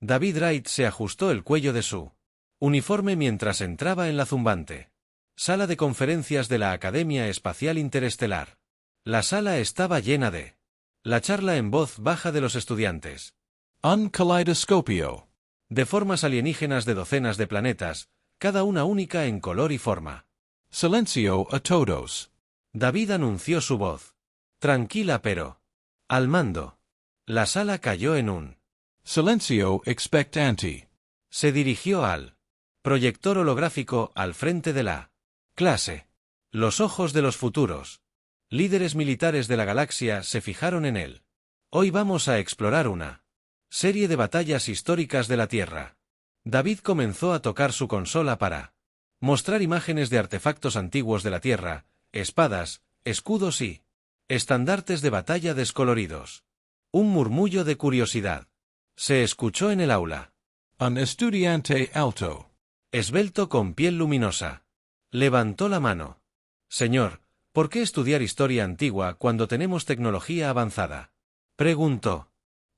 David Wright se ajustó el cuello de su uniforme mientras entraba en la zumbante sala de conferencias de la Academia Espacial Interestelar. La sala estaba llena de la charla en voz baja de los estudiantes. Un kaleidoscopio. De formas alienígenas de docenas de planetas, cada una única en color y forma. Silencio a todos. David anunció su voz. Tranquila pero al mando. La sala cayó en un Silencio expectanti. Se dirigió al proyector holográfico al frente de la clase. Los ojos de los futuros líderes militares de la galaxia se fijaron en él. Hoy vamos a explorar una serie de batallas históricas de la Tierra. David comenzó a tocar su consola para mostrar imágenes de artefactos antiguos de la Tierra, espadas, escudos y estandartes de batalla descoloridos. Un murmullo de curiosidad se escuchó en el aula. Un estudiante alto. Esbelto con piel luminosa. Levantó la mano. Señor, ¿por qué estudiar historia antigua cuando tenemos tecnología avanzada? Preguntó.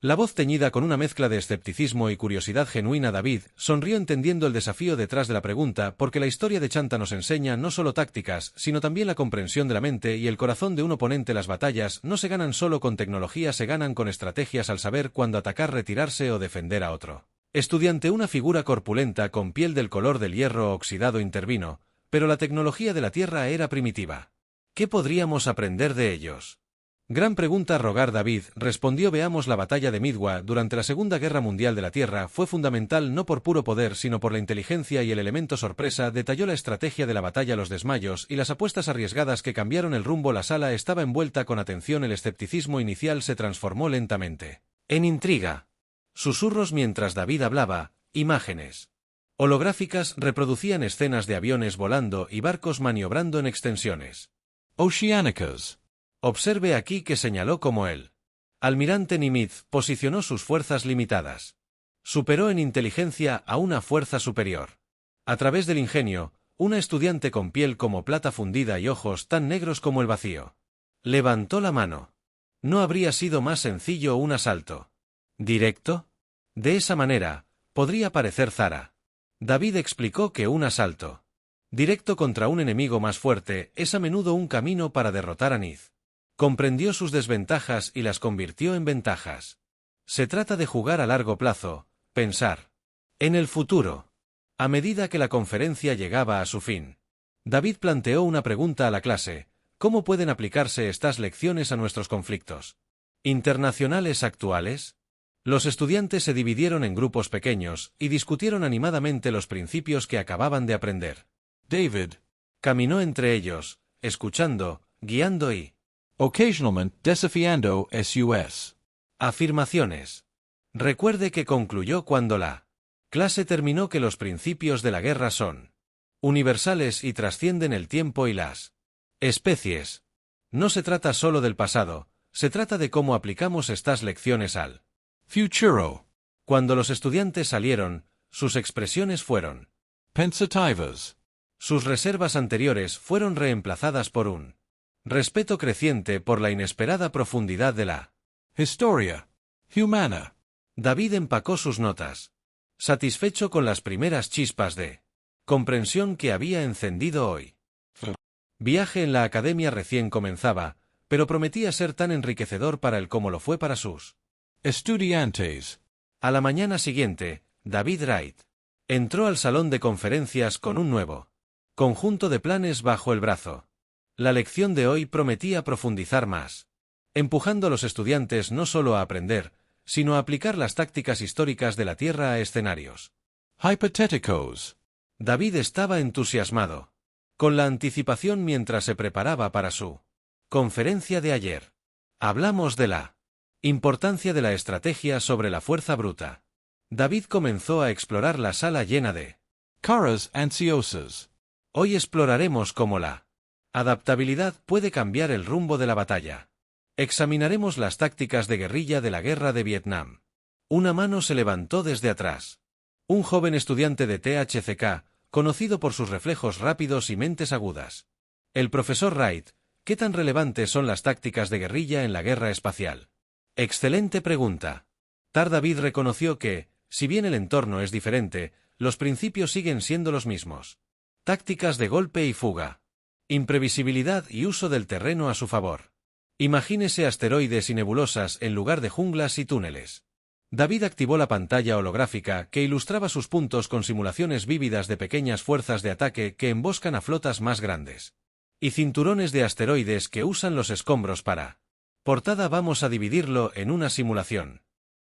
La voz teñida con una mezcla de escepticismo y curiosidad genuina. David sonrió entendiendo el desafío detrás de la pregunta, porque la historia de Chanta nos enseña no solo tácticas, sino también la comprensión de la mente y el corazón de un oponente. Las batallas no se ganan solo con tecnología, se ganan con estrategias, al saber cuándo atacar, retirarse o defender a otro. Estudiante, una figura corpulenta con piel del color del hierro oxidado, intervino, pero la tecnología de la Tierra era primitiva. ¿Qué podríamos aprender de ellos? Gran pregunta. Rogar. David respondió. Veamos la batalla de Midway durante la Segunda Guerra Mundial de la Tierra fue fundamental no por puro poder sino por la inteligencia y el elemento sorpresa. Detalló la estrategia de la batalla, los desmayos y las apuestas arriesgadas que cambiaron el rumbo. La sala estaba envuelta con atención. El escepticismo inicial se transformó lentamente en intriga. Susurros mientras David hablaba, imágenes holográficas reproducían escenas de aviones volando y barcos maniobrando en extensiones oceánicas. Observe aquí, que señaló como el almirante Nimitz posicionó sus fuerzas limitadas. Superó en inteligencia a una fuerza superior. A través del ingenio, una estudiante con piel como plata fundida y ojos tan negros como el vacío levantó la mano. ¿No habría sido más sencillo un asalto directo? De esa manera, podría parecer Zara. David explicó que un asalto directo contra un enemigo más fuerte es a menudo un camino para derrotar a Niz. Comprendió sus desventajas y las convirtió en ventajas. Se trata de jugar a largo plazo, pensar en el futuro. A medida que la conferencia llegaba a su fin, David planteó una pregunta a la clase: ¿cómo pueden aplicarse estas lecciones a nuestros conflictos internacionales actuales? Los estudiantes se dividieron en grupos pequeños y discutieron animadamente los principios que acababan de aprender. David caminó entre ellos, escuchando, guiando y occasionalmente desafiando sus afirmaciones. Recuerde que concluyó cuando la clase terminó que los principios de la guerra son universales y trascienden el tiempo y las especies. No se trata solo del pasado, se trata de cómo aplicamos estas lecciones al futuro. Cuando los estudiantes salieron, sus expresiones fueron pensativas. Sus reservas anteriores fueron reemplazadas por un respeto creciente por la inesperada profundidad de la historia humana. David empacó sus notas, satisfecho con las primeras chispas de comprensión que había encendido hoy. Viaje en la academia recién comenzaba, pero prometía ser tan enriquecedor para él como lo fue para sus estudiantes. A la mañana siguiente, David Wright entró al salón de conferencias con un nuevo conjunto de planes bajo el brazo. La lección de hoy prometía profundizar más, empujando a los estudiantes no solo a aprender, sino a aplicar las tácticas históricas de la Tierra a escenarios hipotéticos. David estaba entusiasmado con la anticipación mientras se preparaba para su conferencia de ayer. Hablamos de la importancia de la estrategia sobre la fuerza bruta. David comenzó a explorar la sala llena de caras ansiosas. Hoy exploraremos cómo la adaptabilidad puede cambiar el rumbo de la batalla. Examinaremos las tácticas de guerrilla de la guerra de Vietnam. Una mano se levantó desde atrás. Un joven estudiante de THCK, conocido por sus reflejos rápidos y mentes agudas. El profesor Wright, ¿qué tan relevantes son las tácticas de guerrilla en la guerra espacial? Excelente pregunta. David reconoció que, si bien el entorno es diferente, los principios siguen siendo los mismos. Tácticas de golpe y fuga. Imprevisibilidad y uso del terreno a su favor. Imagínese asteroides y nebulosas en lugar de junglas y túneles. David activó la pantalla holográfica que ilustraba sus puntos con simulaciones vívidas de pequeñas fuerzas de ataque que emboscan a flotas más grandes. Y cinturones de asteroides que usan los escombros para. Portada. Vamos a dividirlo en una simulación.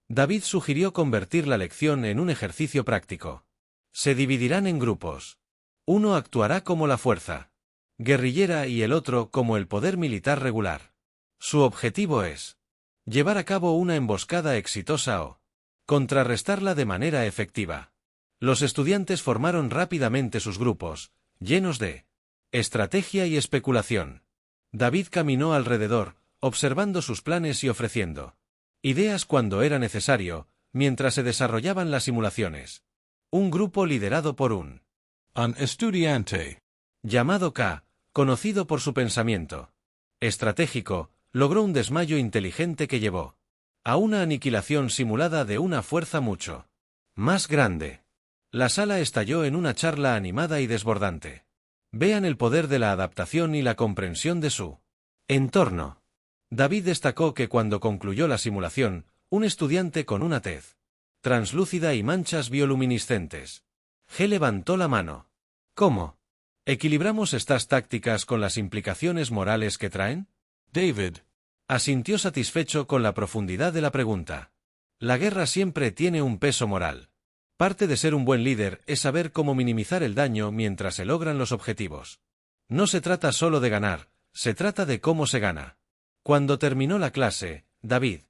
David sugirió convertir la lección en un ejercicio práctico. Se dividirán en grupos. Uno actuará como la fuerza guerrillera y el otro como el poder militar regular. Su objetivo es llevar a cabo una emboscada exitosa o contrarrestarla de manera efectiva. Los estudiantes formaron rápidamente sus grupos, llenos de estrategia y especulación. David caminó alrededor, observando sus planes y ofreciendo ideas cuando era necesario, mientras se desarrollaban las simulaciones. Un grupo liderado por un estudiante llamado K, conocido por su pensamiento estratégico, logró un desmayo inteligente que llevó a una aniquilación simulada de una fuerza mucho más grande. La sala estalló en una charla animada y desbordante. Vean el poder de la adaptación y la comprensión de su entorno. David destacó que cuando concluyó la simulación, un estudiante con una tez translúcida y manchas bioluminiscentes. G levantó la mano. ¿Cómo equilibramos estas tácticas con las implicaciones morales que traen? David Asintió satisfecho con la profundidad de la pregunta. La guerra siempre tiene un peso moral. Parte de ser un buen líder es saber cómo minimizar el daño mientras se logran los objetivos. No se trata solo de ganar, se trata de cómo se gana. Cuando terminó la clase, David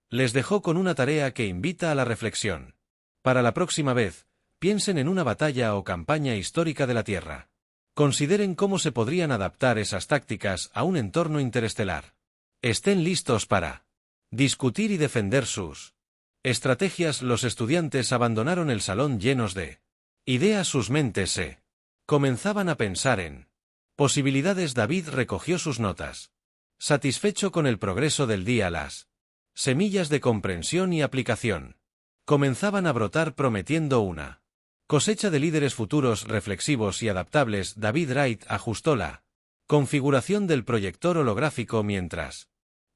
les dejó con una tarea que invita a la reflexión. Para la próxima vez, piensen en una batalla o campaña histórica de la Tierra. Consideren cómo se podrían adaptar esas tácticas a un entorno interestelar. Estén listos para discutir y defender sus estrategias. Los estudiantes abandonaron el salón llenos de ideas. Sus mentes se comenzaban a pensar en posibilidades. David recogió sus notas. Satisfecho con el progreso del día, las semillas de comprensión y aplicación comenzaban a brotar, prometiendo una cosecha de líderes futuros reflexivos y adaptables. David Wright ajustó la configuración del proyector holográfico mientras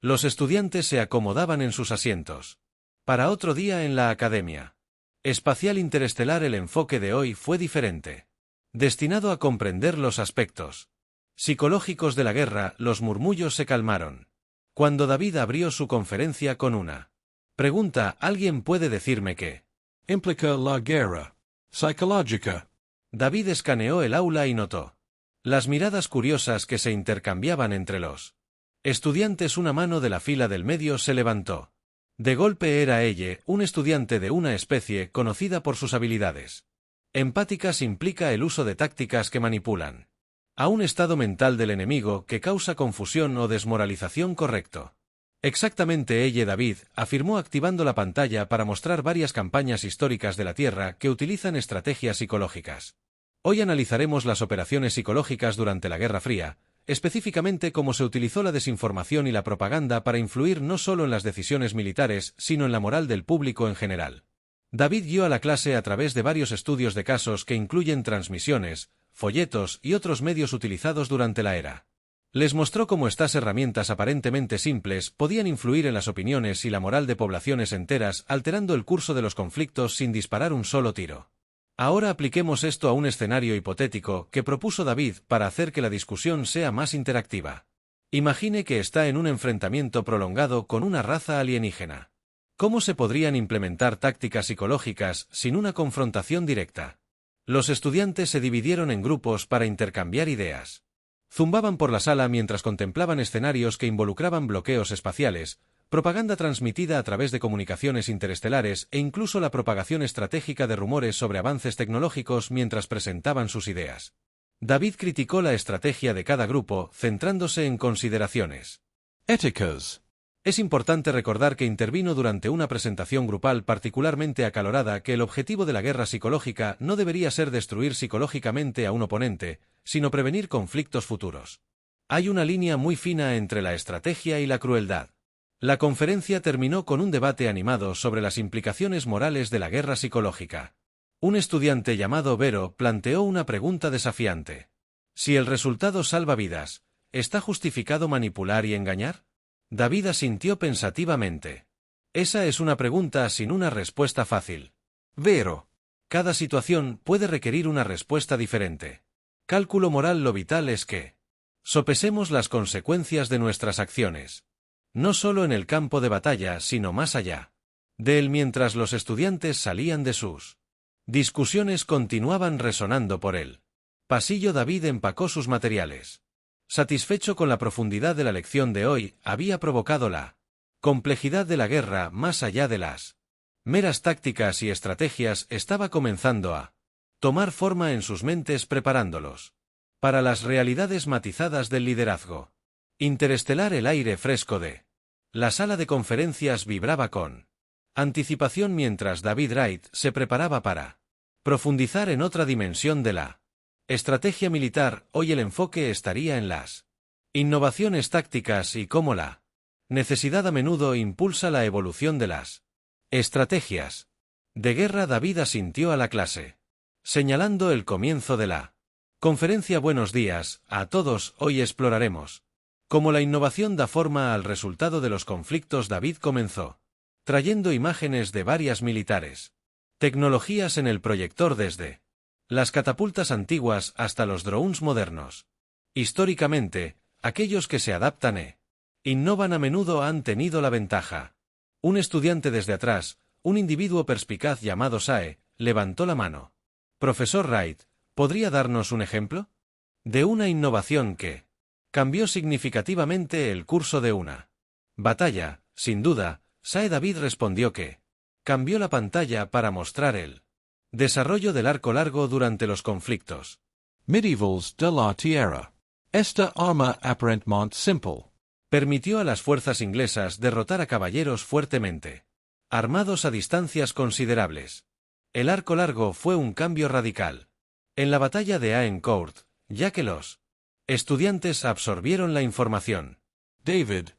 los estudiantes se acomodaban en sus asientos. Para otro día en la Academia Espacial Interestelar, el enfoque de hoy fue diferente. Destinado a comprender los aspectos psicológicos de la guerra, los murmullos se calmaron. Cuando David abrió su conferencia con una pregunta: ¿alguien puede decirme qué implica la guerra psicológica? David escaneó el aula y notó las miradas curiosas que se intercambiaban entre los estudiantes. Una mano de la fila del medio se levantó. De golpe era ella, un estudiante de una especie conocida por sus habilidades empáticas. Implica el uso de tácticas que manipulan a un estado mental del enemigo que causa confusión o desmoralización. Correcto. Exactamente, ella. David afirmó, activando la pantalla para mostrar varias campañas históricas de la Tierra que utilizan estrategias psicológicas. Hoy analizaremos las operaciones psicológicas durante la Guerra Fría, específicamente cómo se utilizó la desinformación y la propaganda para influir no solo en las decisiones militares, sino en la moral del público en general. David guió a la clase a través de varios estudios de casos que incluyen transmisiones, folletos y otros medios utilizados durante la era. Les mostró cómo estas herramientas aparentemente simples podían influir en las opiniones y la moral de poblaciones enteras, alterando el curso de los conflictos sin disparar un solo tiro. Ahora apliquemos esto a un escenario hipotético que propuso David para hacer que la discusión sea más interactiva. Imagine que está en un enfrentamiento prolongado con una raza alienígena. ¿Cómo se podrían implementar tácticas psicológicas sin una confrontación directa? Los estudiantes se dividieron en grupos para intercambiar ideas. Zumbaban por la sala mientras contemplaban escenarios que involucraban bloqueos espaciales, propaganda transmitida a través de comunicaciones interestelares e incluso la propagación estratégica de rumores sobre avances tecnológicos mientras presentaban sus ideas. David criticó la estrategia de cada grupo, centrándose en consideraciones éticas. Es importante recordar que intervino durante una presentación grupal particularmente acalorada que el objetivo de la guerra psicológica no debería ser destruir psicológicamente a un oponente, sino prevenir conflictos futuros. Hay una línea muy fina entre la estrategia y la crueldad. La conferencia terminó con un debate animado sobre las implicaciones morales de la guerra psicológica. Un estudiante llamado Vero planteó una pregunta desafiante. Si el resultado salva vidas, ¿está justificado manipular y engañar? David asintió pensativamente. Esa es una pregunta sin una respuesta fácil. Vero. Cada situación puede requerir una respuesta diferente. Cálculo moral. Lo vital es que sopesemos las consecuencias de nuestras acciones. No solo en el campo de batalla, sino más allá de él. Mientras los estudiantes salían de sus discusiones, continuaban resonando por el pasillo. David empacó sus materiales. Satisfecho con la profundidad de la lección de hoy, había provocado la complejidad de la guerra más allá de las meras tácticas y estrategias. Estaba comenzando a tomar forma en sus mentes, preparándolos para las realidades matizadas del liderazgo interestelar. El aire fresco de la sala de conferencias vibraba con anticipación mientras David Wright se preparaba para profundizar en otra dimensión de la estrategia militar. Hoy el enfoque estaría en las innovaciones tácticas y cómo la necesidad a menudo impulsa la evolución de las estrategias de guerra. David asintió a la clase, señalando el comienzo de la conferencia. Buenos días a todos. Hoy exploraremos cómo la innovación da forma al resultado de los conflictos. David comenzó trayendo imágenes de varias militares tecnologías en el proyector, desde las catapultas antiguas hasta los drones modernos. Históricamente, aquellos que se adaptan e innovan a menudo han tenido la ventaja. Un estudiante desde atrás, un individuo perspicaz llamado Sae, levantó la mano. Profesor Wright, ¿podría darnos un ejemplo de una innovación que cambió significativamente el curso de una batalla? Sin duda, Sae. David respondió que cambió la pantalla para mostrar el desarrollo del arco largo durante los conflictos Medievals de la Tierra. Esta arma aparentemente simple permitió a las fuerzas inglesas derrotar a caballeros fuertemente armados a distancias considerables. El arco largo fue un cambio radical en la batalla de Agincourt, ya que los estudiantes absorbieron la información. David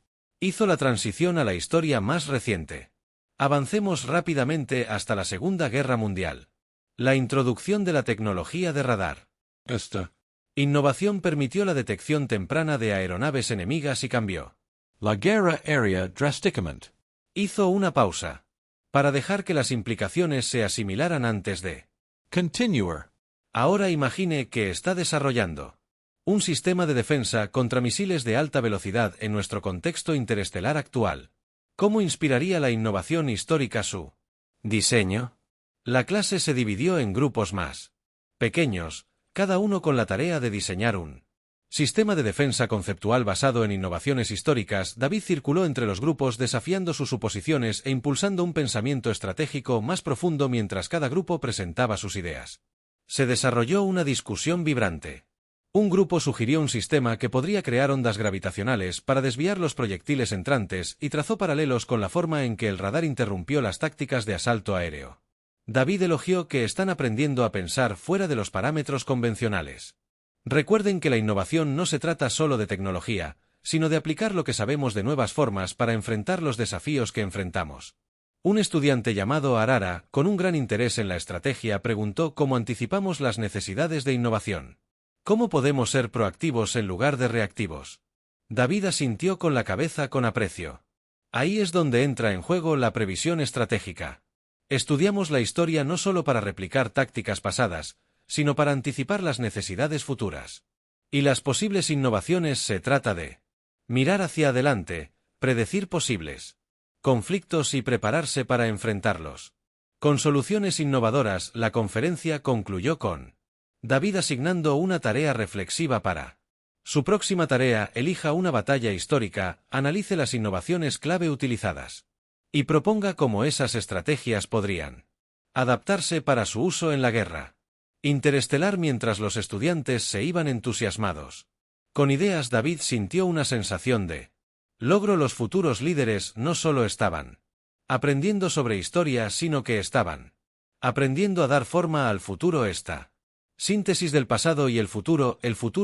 Hizo la transición a la historia más reciente. Avancemos rápidamente hasta la Segunda Guerra Mundial. La introducción de la tecnología de radar. Esta Innovación permitió la detección temprana de aeronaves enemigas y cambió la guerra aérea drásticamente. Hizo una pausa para dejar que las implicaciones se asimilaran antes de Continuar. Ahora imagine que está desarrollando un sistema de defensa contra misiles de alta velocidad en nuestro contexto interestelar actual. ¿Cómo inspiraría la innovación histórica su diseño? La clase se dividió en grupos más pequeños, cada uno con la tarea de diseñar un sistema de defensa conceptual basado en innovaciones históricas. David circuló entre los grupos desafiando sus suposiciones e impulsando un pensamiento estratégico más profundo mientras cada grupo presentaba sus ideas. Se desarrolló una discusión vibrante. Un grupo sugirió un sistema que podría crear ondas gravitacionales para desviar los proyectiles entrantes y trazó paralelos con la forma en que el radar interrumpió las tácticas de asalto aéreo. David elogió que están aprendiendo a pensar fuera de los parámetros convencionales. Recuerden que la innovación no se trata solo de tecnología, sino de aplicar lo que sabemos de nuevas formas para enfrentar los desafíos que enfrentamos. Un estudiante llamado Arara, con un gran interés en la estrategia, preguntó cómo anticipamos las necesidades de innovación. ¿Cómo podemos ser proactivos en lugar de reactivos? David asintió con la cabeza con aprecio. Ahí es donde entra en juego la previsión estratégica. Estudiamos la historia no solo para replicar tácticas pasadas, sino para anticipar las necesidades futuras. Y las posibles innovaciones. Se trata de mirar hacia adelante, predecir posibles conflictos y prepararse para enfrentarlos. Con soluciones innovadoras. La conferencia concluyó con David asignando una tarea reflexiva para su próxima tarea. Elija una batalla histórica, analice las innovaciones clave utilizadas y proponga cómo esas estrategias podrían adaptarse para su uso en la guerra interestelar. Mientras los estudiantes se iban entusiasmados con ideas, David sintió una sensación de logro. Los futuros líderes no solo estaban aprendiendo sobre historia, sino que estaban aprendiendo a dar forma al futuro. Esta síntesis del pasado y el futuro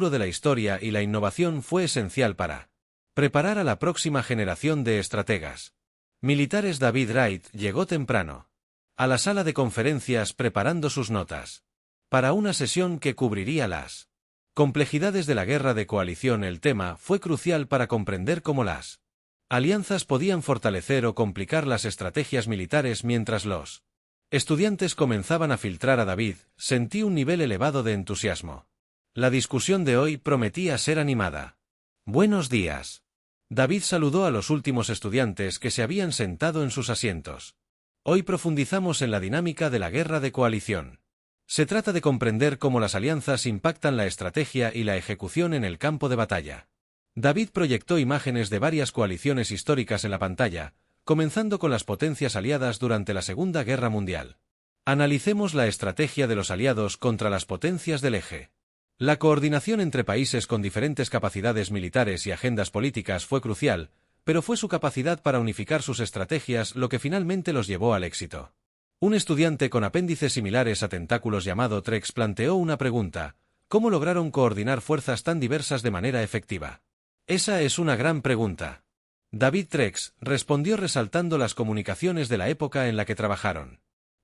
de la historia y la innovación fue esencial para Preparar a la próxima generación de estrategas militares. David Wright llegó temprano a la sala de conferencias preparando sus notas para una sesión que cubriría las complejidades de la guerra de coalición. El tema fue crucial para comprender cómo las alianzas podían fortalecer o complicar las estrategias militares. Mientras los estudiantes comenzaban a filtrar a David, sentí un nivel elevado de entusiasmo. La discusión de hoy prometía ser animada. Buenos días. David saludó a los últimos estudiantes que se habían sentado en sus asientos. Hoy profundizamos en la dinámica de la guerra de coalición. Se trata de comprender cómo las alianzas impactan la estrategia y la ejecución en el campo de batalla. David proyectó imágenes de varias coaliciones históricas en la pantalla, comenzando con las potencias aliadas durante la Segunda Guerra Mundial. Analicemos la estrategia de los aliados contra las potencias del eje. La coordinación entre países con diferentes capacidades militares y agendas políticas fue crucial, pero fue su capacidad para unificar sus estrategias lo que finalmente los llevó al éxito. Un estudiante con apéndices similares a tentáculos llamado Trex planteó una pregunta: ¿cómo lograron coordinar fuerzas tan diversas de manera efectiva? Esa es una gran pregunta. David Trex respondió resaltando las comunicaciones de la época en la que trabajaron.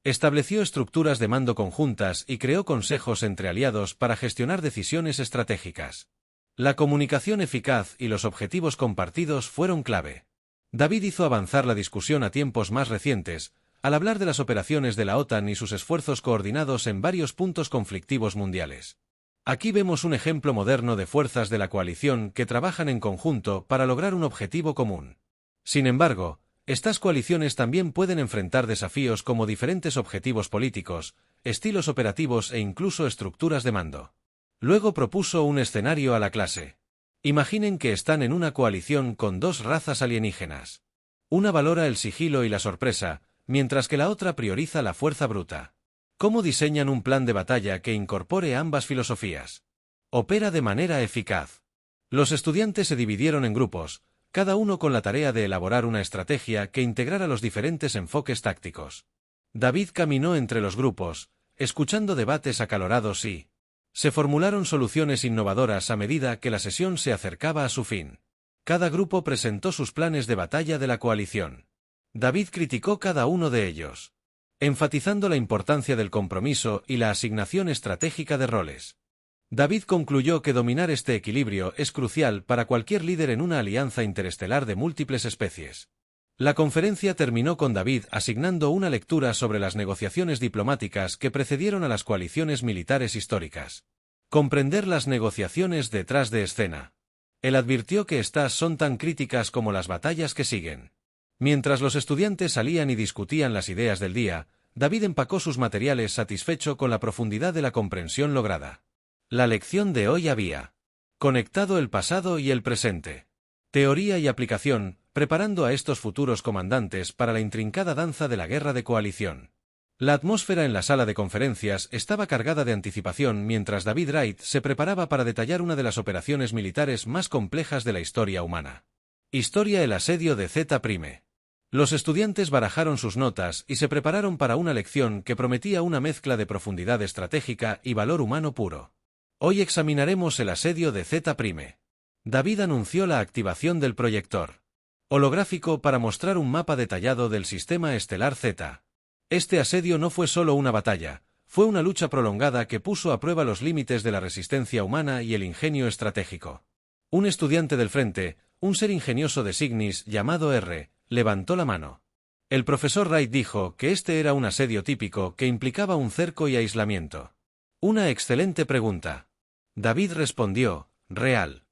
Estableció estructuras de mando conjuntas y creó consejos entre aliados para gestionar decisiones estratégicas. La comunicación eficaz y los objetivos compartidos fueron clave. David hizo avanzar la discusión a tiempos más recientes, al hablar de las operaciones de la OTAN y sus esfuerzos coordinados en varios puntos conflictivos mundiales. Aquí vemos un ejemplo moderno de fuerzas de la coalición que trabajan en conjunto para lograr un objetivo común. Sin embargo, estas coaliciones también pueden enfrentar desafíos como diferentes objetivos políticos, estilos operativos e incluso estructuras de mando. Luego propuso un escenario a la clase. Imaginen que están en una coalición con dos razas alienígenas. Una valora el sigilo y la sorpresa, mientras que la otra prioriza la fuerza bruta. ¿Cómo diseñan un plan de batalla que incorpore ambas filosofías? Opera de manera eficaz. Los estudiantes se dividieron en grupos, cada uno con la tarea de elaborar una estrategia que integrara los diferentes enfoques tácticos. David caminó entre los grupos, escuchando debates acalorados y se formularon soluciones innovadoras a medida que la sesión se acercaba a su fin. Cada grupo presentó sus planes de batalla de la coalición. David criticó cada uno de ellos, enfatizando la importancia del compromiso y la asignación estratégica de roles. David concluyó que dominar este equilibrio es crucial para cualquier líder en una alianza interestelar de múltiples especies. La conferencia terminó con David asignando una lectura sobre las negociaciones diplomáticas que precedieron a las coaliciones militares históricas. Comprender las negociaciones detrás de escena. Él advirtió que estas son tan críticas como las batallas que siguen. Mientras los estudiantes salían y discutían las ideas del día, David empacó sus materiales satisfecho con la profundidad de la comprensión lograda. La lección de hoy había conectado el pasado y el presente. Teoría y aplicación, preparando a estos futuros comandantes para la intrincada danza de la guerra de coalición. La atmósfera en la sala de conferencias estaba cargada de anticipación mientras David Wright se preparaba para detallar una de las operaciones militares más complejas de la historia humana. Historia: el asedio de Z'. Los estudiantes barajaron sus notas y se prepararon para una lección que prometía una mezcla de profundidad estratégica y valor humano puro. Hoy examinaremos el asedio de Z'. David anunció la activación del proyector holográfico para mostrar un mapa detallado del sistema estelar Z. Este asedio no fue solo una batalla, fue una lucha prolongada que puso a prueba los límites de la resistencia humana y el ingenio estratégico. Un estudiante del frente, un ser ingenioso de Signis llamado R, levantó la mano. El profesor Wright dijo que este era un asedio típico que implicaba un cerco y aislamiento. Una excelente pregunta. David respondió: real.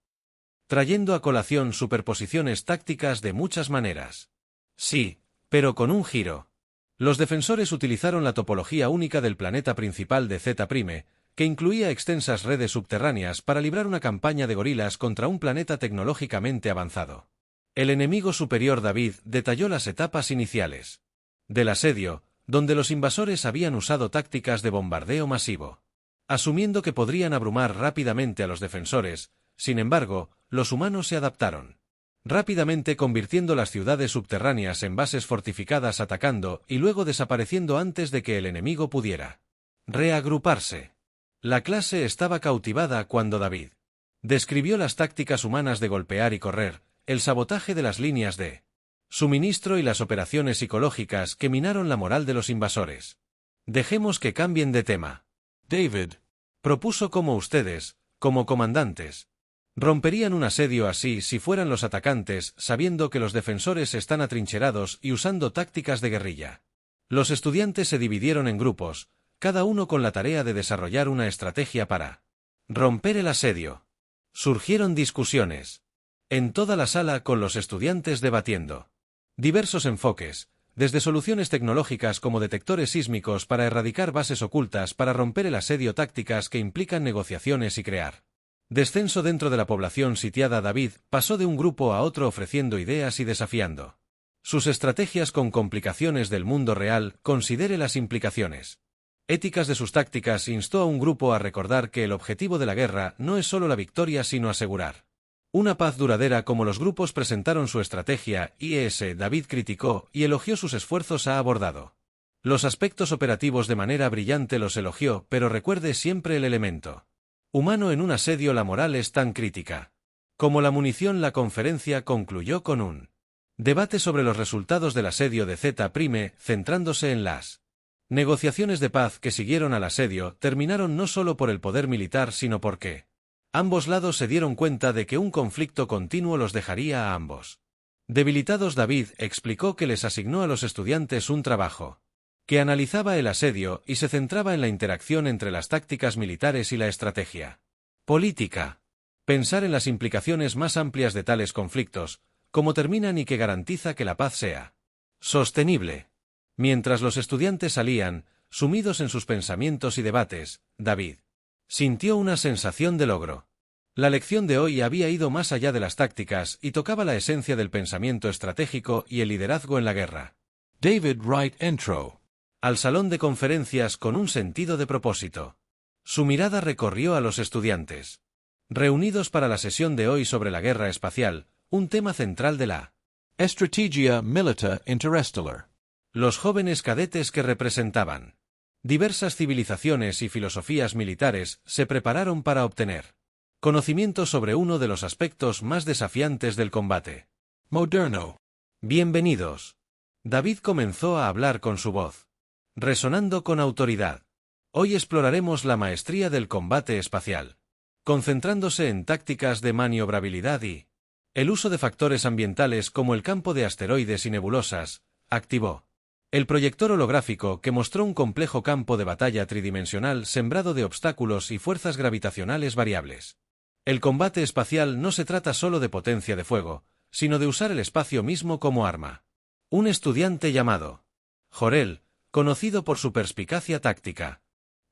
Trayendo a colación superposiciones tácticas de muchas maneras. Sí, pero con un giro. Los defensores utilizaron la topología única del planeta principal de Z', que incluía extensas redes subterráneas para librar una campaña de gorilas contra un planeta tecnológicamente avanzado. El enemigo superior. David detalló las etapas iniciales del asedio, donde los invasores habían usado tácticas de bombardeo masivo, asumiendo que podrían abrumar rápidamente a los defensores. Sin embargo, los humanos se adaptaron rápidamente, convirtiendo las ciudades subterráneas en bases fortificadas, atacando y luego desapareciendo antes de que el enemigo pudiera reagruparse. La clase estaba cautivada cuando David describió las tácticas humanas de golpear y correr, el sabotaje de las líneas de suministro y las operaciones psicológicas que minaron la moral de los invasores. Dejemos que cambien de tema. David Propuso como ustedes, como comandantes, romperían un asedio así si fueran los atacantes, sabiendo que los defensores están atrincherados y usando tácticas de guerrilla. Los estudiantes se dividieron en grupos, cada uno con la tarea de desarrollar una estrategia para romper el asedio. Surgieron discusiones en toda la sala con los estudiantes debatiendo diversos enfoques, desde soluciones tecnológicas como detectores sísmicos para erradicar bases ocultas para romper el asedio, tácticas que implican negociaciones y crear descenso dentro de la población sitiada. David pasó de un grupo a otro ofreciendo ideas y desafiando sus estrategias con complicaciones del mundo real. Considere las implicaciones éticas de sus tácticas. Instó a un grupo a recordar que el objetivo de la guerra no es solo la victoria sino asegurar una paz duradera. Como los grupos presentaron su estrategia, David criticó y elogió sus esfuerzos. Ha abordado los aspectos operativos de manera brillante. Los elogió, pero recuerde siempre el elemento humano en un asedio. La moral es tan crítica como la munición. La conferencia concluyó con un debate sobre los resultados del asedio de Z', centrándose en las negociaciones de paz que siguieron al asedio. Terminaron no solo por el poder militar sino porque ambos lados se dieron cuenta de que un conflicto continuo los dejaría a ambos debilitados. David explicó que les asignó a los estudiantes un trabajo que analizaba el asedio y se centraba en la interacción entre las tácticas militares y la estrategia política. Pensar en las implicaciones más amplias de tales conflictos, cómo terminan y que garantiza que la paz sea sostenible. Mientras los estudiantes salían, sumidos en sus pensamientos y debates, David sintió una sensación de logro. La lección de hoy había ido más allá de las tácticas y tocaba la esencia del pensamiento estratégico y el liderazgo en la guerra. David Wright entró al salón de conferencias con un sentido de propósito. Su mirada recorrió a los estudiantes reunidos para la sesión de hoy sobre la guerra espacial, un tema central de la Strategia Militar Interstellar. Los jóvenes cadetes que representaban diversas civilizaciones y filosofías militares se prepararon para obtener conocimiento sobre uno de los aspectos más desafiantes del combate moderno. Bienvenidos. David comenzó a hablar con su voz resonando con autoridad. Hoy exploraremos la maestría del combate espacial, concentrándose en tácticas de maniobrabilidad y el uso de factores ambientales como el campo de asteroides y nebulosas. Activó el proyector holográfico que mostró un complejo campo de batalla tridimensional sembrado de obstáculos y fuerzas gravitacionales variables. El combate espacial no se trata solo de potencia de fuego, sino de usar el espacio mismo como arma. Un estudiante llamado Jorel, conocido por su perspicacia táctica,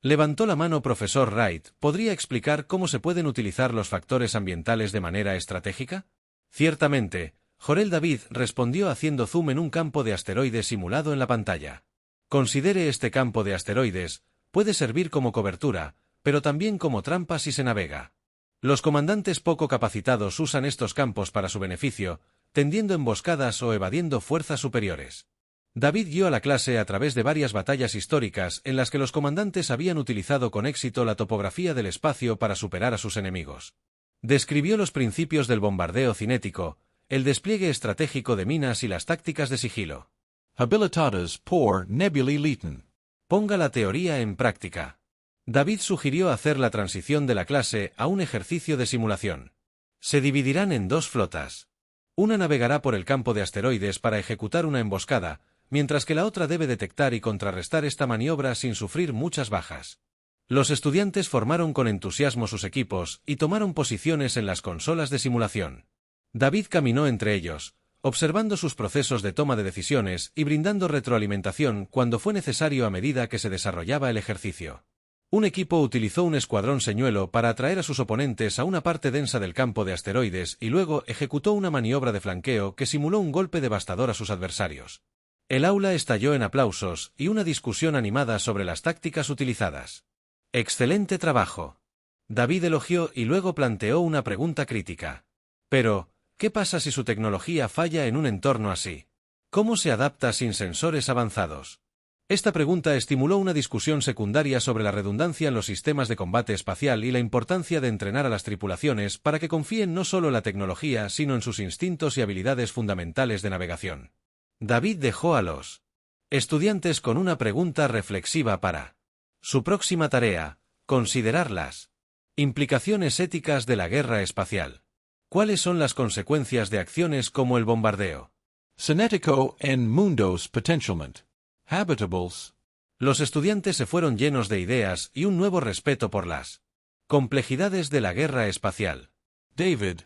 levantó la mano. Profesor Wright, ¿podría explicar cómo se pueden utilizar los factores ambientales de manera estratégica? Ciertamente, Jorel. David respondió haciendo zoom en un campo de asteroides simulado en la pantalla. Considere este campo de asteroides, puede servir como cobertura, pero también como trampa si se navega. Los comandantes poco capacitados usan estos campos para su beneficio, tendiendo emboscadas o evadiendo fuerzas superiores. David guió a la clase a través de varias batallas históricas en las que los comandantes habían utilizado con éxito la topografía del espacio para superar a sus enemigos. Describió los principios del bombardeo cinético, el despliegue estratégico de minas y las tácticas de sigilo. Habilitadas por Nebulae Leeton. Ponga la teoría en práctica. David sugirió hacer la transición de la clase a un ejercicio de simulación. Se dividirán en dos flotas. Una navegará por el campo de asteroides para ejecutar una emboscada, mientras que la otra debe detectar y contrarrestar esta maniobra sin sufrir muchas bajas. Los estudiantes formaron con entusiasmo sus equipos y tomaron posiciones en las consolas de simulación. David caminó entre ellos, observando sus procesos de toma de decisiones y brindando retroalimentación cuando fue necesario a medida que se desarrollaba el ejercicio. Un equipo utilizó un escuadrón señuelo para atraer a sus oponentes a una parte densa del campo de asteroides y luego ejecutó una maniobra de flanqueo que simuló un golpe devastador a sus adversarios. El aula estalló en aplausos y una discusión animada sobre las tácticas utilizadas. «Excelente trabajo». David elogió y luego planteó una pregunta crítica. Pero, ¿qué pasa si su tecnología falla en un entorno así? ¿Cómo se adapta sin sensores avanzados? Esta pregunta estimuló una discusión secundaria sobre la redundancia en los sistemas de combate espacial y la importancia de entrenar a las tripulaciones para que confíen no solo en la tecnología, sino en sus instintos y habilidades fundamentales de navegación. David dejó a los estudiantes con una pregunta reflexiva para su próxima tarea: considerar las implicaciones éticas de la guerra espacial. ¿Cuáles son las consecuencias de acciones como el bombardeo cinético en mundos potentialmente habitables? Los estudiantes se fueron llenos de ideas y un nuevo respeto por las complejidades de la guerra espacial. David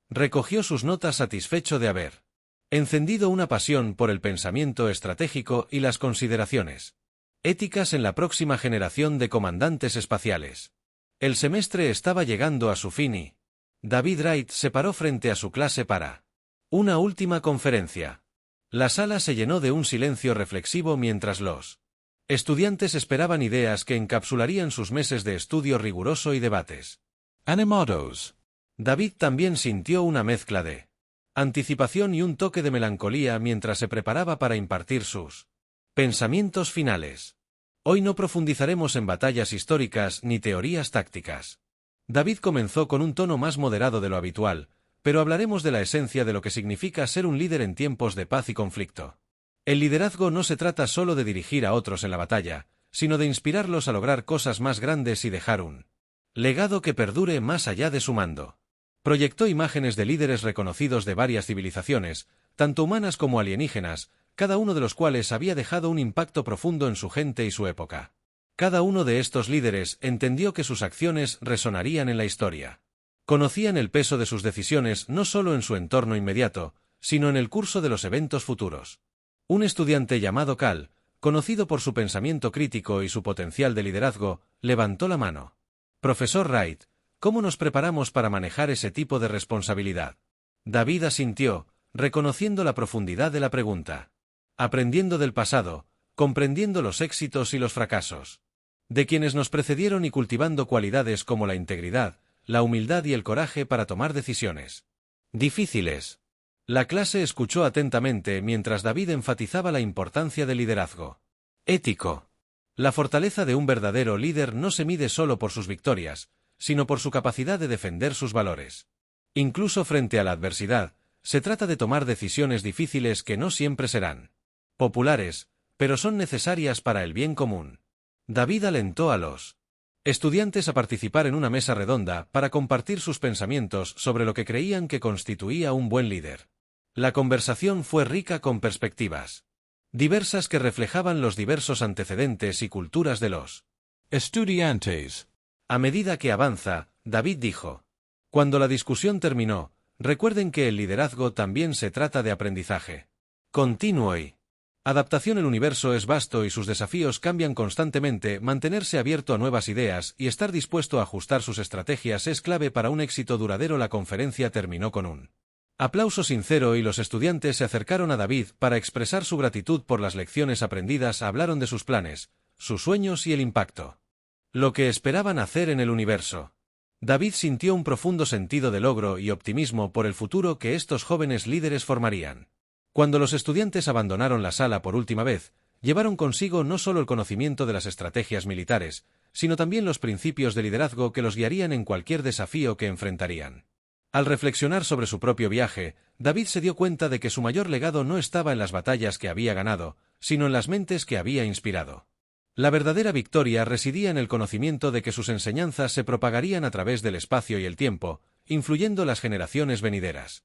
recogió sus notas satisfecho de haber encendido una pasión por el pensamiento estratégico y las consideraciones éticas en la próxima generación de comandantes espaciales. El semestre estaba llegando a su fin y David Wright se paró frente a su clase para una última conferencia. La sala se llenó de un silencio reflexivo mientras los estudiantes esperaban ideas que encapsularían sus meses de estudio riguroso y debates. Animados. David también sintió una mezcla de anticipación y un toque de melancolía mientras se preparaba para impartir sus pensamientos finales. Hoy no profundizaremos en batallas históricas ni teorías tácticas. David comenzó con un tono más moderado de lo habitual, pero hablaremos de la esencia de lo que significa ser un líder en tiempos de paz y conflicto. El liderazgo no se trata solo de dirigir a otros en la batalla, sino de inspirarlos a lograr cosas más grandes y dejar un legado que perdure más allá de su mando. Proyectó imágenes de líderes reconocidos de varias civilizaciones, tanto humanas como alienígenas, cada uno de los cuales había dejado un impacto profundo en su gente y su época. Cada uno de estos líderes entendió que sus acciones resonarían en la historia. Conocían el peso de sus decisiones no solo en su entorno inmediato, sino en el curso de los eventos futuros. Un estudiante llamado Cal, conocido por su pensamiento crítico y su potencial de liderazgo, levantó la mano. Profesor Wright, ¿cómo nos preparamos para manejar ese tipo de responsabilidad? David asintió, reconociendo la profundidad de la pregunta. Aprendiendo del pasado, comprendiendo los éxitos y los fracasos de quienes nos precedieron y cultivando cualidades como la integridad, la humildad y el coraje para tomar decisiones difíciles. La clase escuchó atentamente mientras David enfatizaba la importancia del liderazgo ético. La fortaleza de un verdadero líder no se mide solo por sus victorias, sino por su capacidad de defender sus valores. Incluso frente a la adversidad, se trata de tomar decisiones difíciles que no siempre serán populares, pero son necesarias para el bien común. David alentó a los estudiantes a participar en una mesa redonda para compartir sus pensamientos sobre lo que creían que constituía un buen líder. La conversación fue rica con perspectivas diversas que reflejaban los diversos antecedentes y culturas de los estudiantes. A medida que avanza, David dijo. Cuando la discusión terminó, recuerden que el liderazgo también se trata de aprendizaje continuo y adaptación. El universo es vasto y sus desafíos cambian constantemente. Mantenerse abierto a nuevas ideas y estar dispuesto a ajustar sus estrategias es clave para un éxito duradero. La conferencia terminó con un aplauso sincero y los estudiantes se acercaron a David para expresar su gratitud por las lecciones aprendidas. Hablaron de sus planes, sus sueños y el impacto lo que esperaban hacer en el universo. David sintió un profundo sentido de logro y optimismo por el futuro que estos jóvenes líderes formarían. Cuando los estudiantes abandonaron la sala por última vez, llevaron consigo no solo el conocimiento de las estrategias militares, sino también los principios de liderazgo que los guiarían en cualquier desafío que enfrentarían. Al reflexionar sobre su propio viaje, David se dio cuenta de que su mayor legado no estaba en las batallas que había ganado, sino en las mentes que había inspirado. La verdadera victoria residía en el conocimiento de que sus enseñanzas se propagarían a través del espacio y el tiempo, influyendo las generaciones venideras.